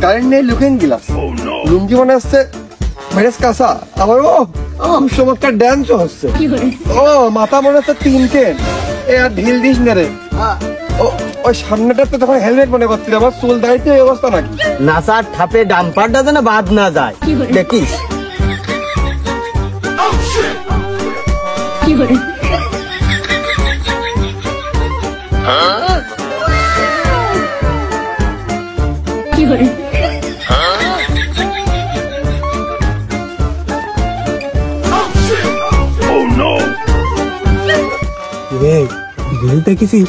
গাড়ির নেই looking glass লুঙ্গি মনে হচ্ছে মেরেজ কাঁচা আবার ও চমৎকার ড্যান্সও হচ্ছে ও মাথা মনে হচ্ছে তিনটে এ আর ঢিল দিস না রে ওই সামনেটাতে তখন হেলমেট মনে করছিল আমার চুল দাঁড়িয়ে এই অবস্থা নাকি নাসার ঠাপে ডাম্পারটা যেন বাদ না যায় দেখিস দেখেছিস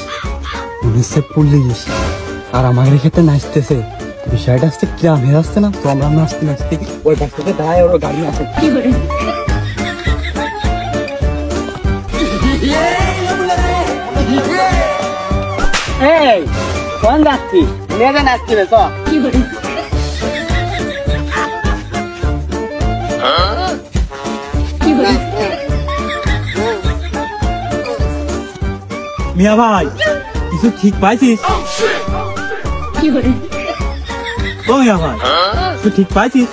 পুলিশ আর আমাদের ক্ষেত্রে নাচতেছে বিষয়টা আসছে গ্রামে আসছে না তো আমরা নাচতে নাচতে ওই বাচ্চাকে দাঁড়ায় ওর গাড়ি আছে কোন যাচ্ছি মেয়েটা নাচছি রে তো মিয়া ভাই কিছু ঠিক পাইছিস ও মিয়া ভাই কিছু ঠিক পাইছিস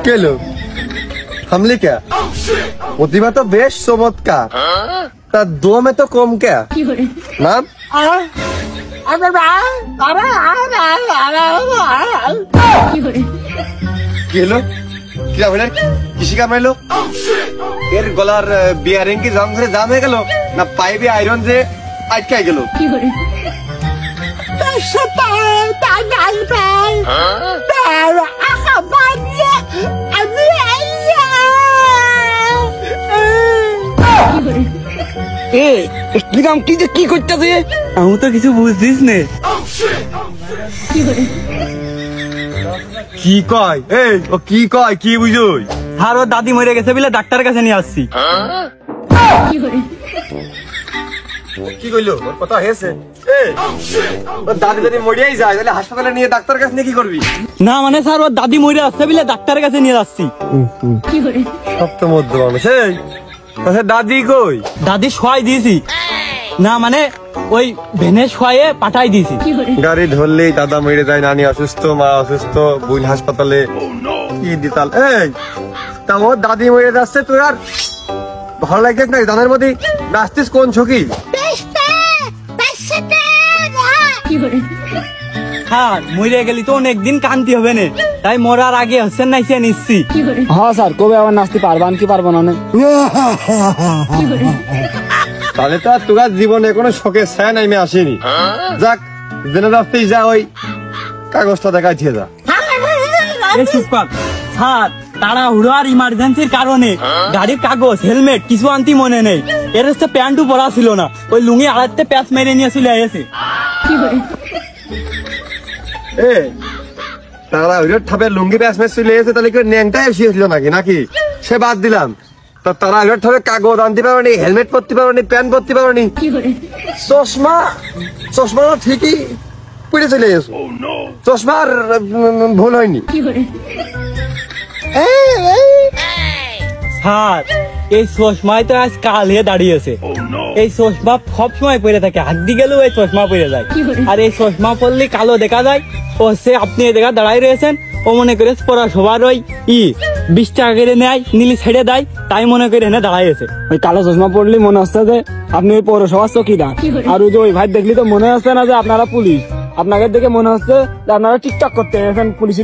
কেলো हमले क्या प्रतिभा तो बेश चमत्कार ता दो में तो कम क्या नाम केलो क्या बोले किसी का मेलो এর গলার বিয়ারিং কি জং ধরে জাম হয়ে গেল না পাইপে আয়রন যে আটকে গেল কি করতেছে আমি তো কিছু বুঝছিস নে কি কয় এই ও কি কয় কি বুঝোই আর ওর দাদি মরে গেছে বলে ডাক্তারের কাছে নিয়ে আসছি কি কইলো ওর কথা হয়েছে ওর দাদি যদি মরিয়াই যায় তাহলে হাসপাতালে নিয়ে ডাক্তারের কাছে নিয়ে কি করবি না মানে স্যার ওর দাদি মরে আসছে বলে ডাক্তারের কাছে নিয়ে যাচ্ছি সপ্তম মধ্য মানুষ এই দাদি কই দাদি শোয়াই দিয়েছি না মানে ওই ভেনে শোয়ে পাঠাই দিয়েছি গাড়ি ধরলেই দাদা মরে যায় নানি অসুস্থ মা অসুস্থ বুল হাসপাতালে কি দিতাল এই তা ও দাদি মরে যাচ্ছে তোর আর ভালো লাগছে না দানের মধ্যে নাচতিস কোন ছকি হ্যাঁ মরে গেলি তো অনেকদিন কান্তি হবে না তাই মরার আগে হোসেন নাইছে নিচ্ছি হ্যাঁ স্যার কবে আবার নাচতে পারবান কি পারবো না তাহলে তো আর তোর জীবনে কোনো শোকের ছায়া নাইমে আসেনি যাক জেনে রাস্তেই যা ওই কাগজটা দেখাইছে যা স্যার তাড়াহুড়ো আর ইমার্জেন্সির কারণে গাড়ির কাগজ হেলমেট কিছু আনতে মনে নেই এর হচ্ছে প্যান্টও পরা ছিল না ওই লুঙ্গি আড়াইতে প্যাচ মেরে নিয়ে চলে এসে তারা ওই ঠাপের লুঙ্গি প্যাচ মেরে চলে এসে তাহলে ন্যাংটাই এসেছিল নাকি সে বাদ দিলাম তারা ওই ঠাপে কাগজ আনতে পারবনি হেলমেট পরতে পারবনি প্যান্ট পরতে পারবনি চশমা ঠিকই পড়ে চলে এসো চশমার ভুল হয়নি স্যার এই চশমায় তো আজ কাল হয়ে দাঁড়িয়েছে এই চশমা সব সময় পরে থাকে হাড্ডি গেলেও এই চশমা পরে যায় আর এই চশমা পরলে কালো দেখা যায় ও সে আপনি এই জায়গা দাঁড়াই রয়েছেন ও মনে করে পড়া সবার ওই 20 টাকা করে নেয় নীলি ছেড়ে দেয় তাই মনে করে এনে দাঁড়াইছে ওই কালো চশমা পড়লে মনে হচ্ছে যে আপনি ওই পৌরসভার চৌকিদার আর ওই যে ওই ভাই দেখলি তো মনে হচ্ছে না যে আপনারা পুলিশ আপনাকে দেখে মনে হচ্ছে যে আপনারা টিকটক করতে গেছেন পুলিশ